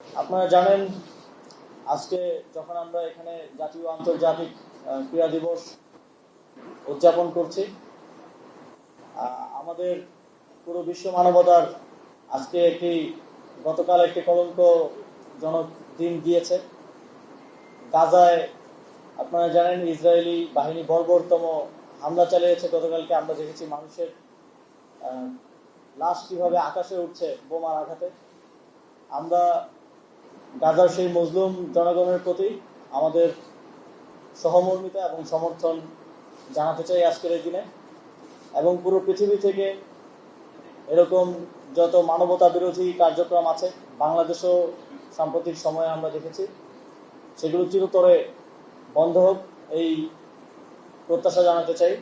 আপনারা জানেন আজকে যখন আমরা এখানে জাতীয় আন্তর্জাতিক ক্রীড়া দিবস উদযাপন করছি, আমাদের পুরো বিশ্ব মানবতার আজকে গতকাল একটি কলঙ্কজনক দিন গিয়েছে। গাজায় আপনারা জানেন ইসরায়েলি বাহিনী বর্বরতম হামলা চালিয়েছে। গতকালকে আমরা দেখেছি মানুষের লাশ কিভাবে আকাশে উঠছে বোমার আঘাতে। আমরা গাজার সেই মজলুম জনগণের প্রতি আমাদের সহমর্মিতা এবং সমর্থন জানাতে চাই আজকের এই দিনে, এবং পুরো পৃথিবী থেকে এরকম যত মানবতা বিরোধী কার্যক্রম আছে বাংলাদেশেও সাম্প্রতিক সময়ে আমরা দেখেছি, সেগুলো চিরতরে বন্ধ হোক এই প্রত্যাশা জানাতে চাই।